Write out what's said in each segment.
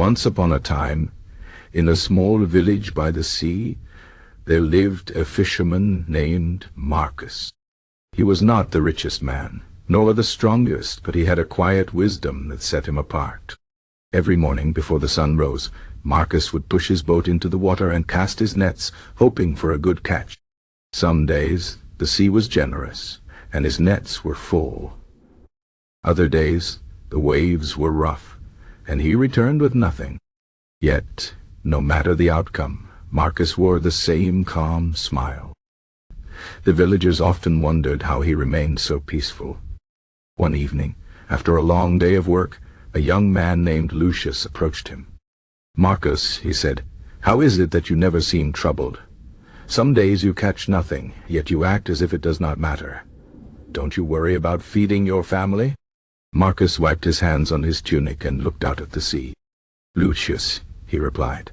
Once upon a time, in a small village by the sea, there lived a fisherman named Marcus. He was not the richest man, nor the strongest, but he had a quiet wisdom that set him apart. Every morning before the sun rose, Marcus would push his boat into the water and cast his nets, hoping for a good catch. Some days the sea was generous, and his nets were full. Other days the waves were rough, and he returned with nothing. Yet, no matter the outcome, Marcus wore the same calm smile. The villagers often wondered how he remained so peaceful. One evening, after a long day of work, a young man named Lucius approached him. "Marcus," he said, "how is it that you never seem troubled? Some days you catch nothing, yet you act as if it does not matter. Don't you worry about feeding your family?" Marcus wiped his hands on his tunic and looked out at the sea. "Lucius," he replied,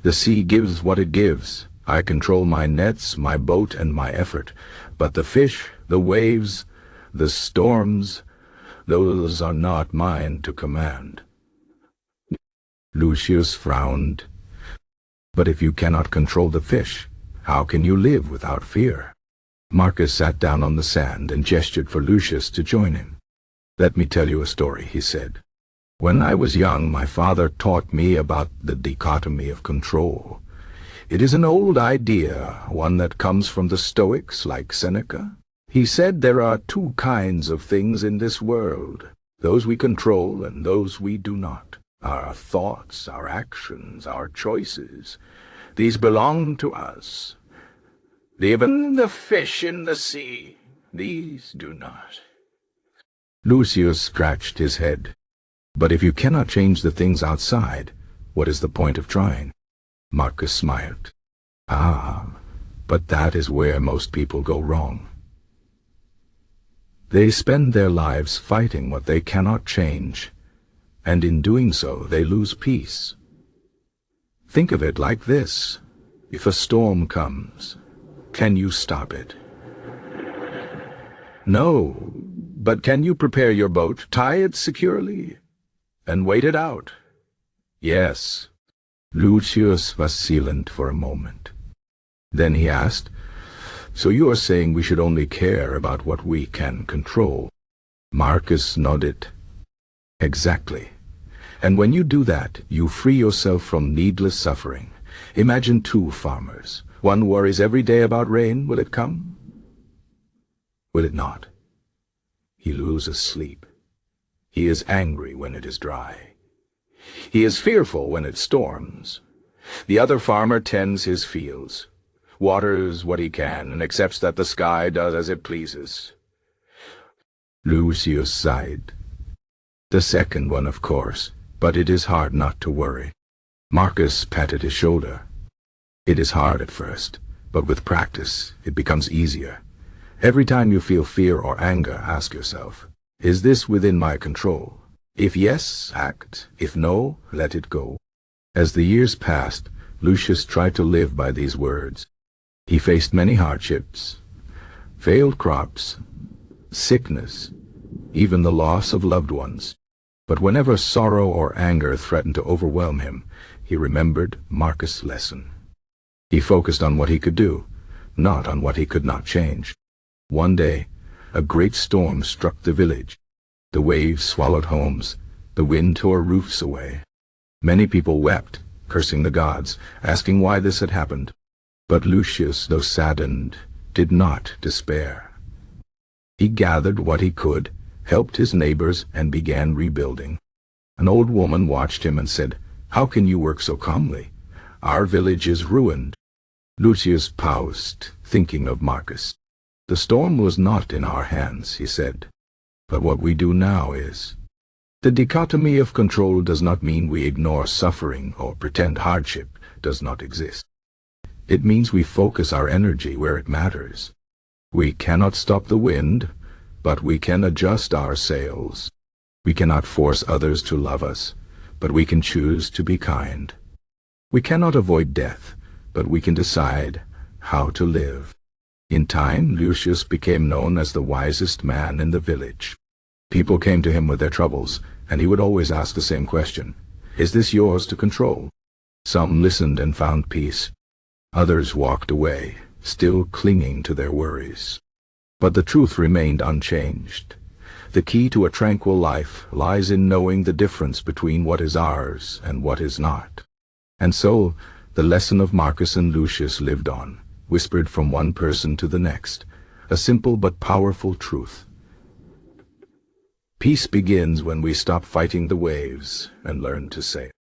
"the sea gives what it gives. I control my nets, my boat, and my effort. But the fish, the waves, the storms, those are not mine to command." Lucius frowned. "But if you cannot control the fish, how can you live without fear?" Marcus sat down on the sand and gestured for Lucius to join him. "Let me tell you a story," he said. "When I was young, my father taught me about the dichotomy of control. It is an old idea, one that comes from the Stoics like Seneca. He said there are two kinds of things in this world, those we control and those we do not. Our thoughts, our actions, our choices, these belong to us. Even the fish in the sea, these do not." Lucius scratched his head. "But if you cannot change the things outside, what is the point of trying?" Marcus smiled. "Ah, but that is where most people go wrong. They spend their lives fighting what they cannot change, and in doing so they lose peace. Think of it like this. If a storm comes, can you stop it? No, but can you prepare your boat, tie it securely, and wait it out? Yes." Lucius was silent for a moment. Then he asked, "So you are saying we should only care about what we can control?" Marcus nodded. "Exactly. And when you do that, you free yourself from needless suffering. Imagine two farmers. One worries every day about rain. Will it come? Will it not? He loses sleep. He is angry when it is dry. He is fearful when it storms. The other farmer tends his fields, waters what he can, and accepts that the sky does as it pleases." Lucius sighed. "The second one, of course, but it is hard not to worry." Marcus patted his shoulder. "It is hard at first, but with practice it becomes easier. Every time you feel fear or anger, ask yourself, is this within my control? If yes, act. If no, let it go." As the years passed, Lucius tried to live by these words. He faced many hardships, failed crops, sickness, even the loss of loved ones. But whenever sorrow or anger threatened to overwhelm him, he remembered Marcus' lesson. He focused on what he could do, not on what he could not change. One day, a great storm struck the village. The waves swallowed homes, the wind tore roofs away. Many people wept, cursing the gods, asking why this had happened. But Lucius, though saddened, did not despair. He gathered what he could, helped his neighbors, and began rebuilding. An old woman watched him and said, "How can you work so calmly? Our village is ruined." Lucius paused, thinking of Marcus. "The storm was not in our hands," he said, "but what we do now is. The dichotomy of control does not mean we ignore suffering or pretend hardship does not exist. It means we focus our energy where it matters. We cannot stop the wind, but we can adjust our sails. We cannot force others to love us, but we can choose to be kind. We cannot avoid death, but we can decide how to live." In time, Lucius became known as the wisest man in the village. People came to him with their troubles, and he would always ask the same question. Is this yours to control? Some listened and found peace. Others walked away, still clinging to their worries. But the truth remained unchanged. The key to a tranquil life lies in knowing the difference between what is ours and what is not. And so, the lesson of Marcus and Lucius lived on, whispered from one person to the next, a simple but powerful truth. Peace begins when we stop fighting the waves and learn to sail.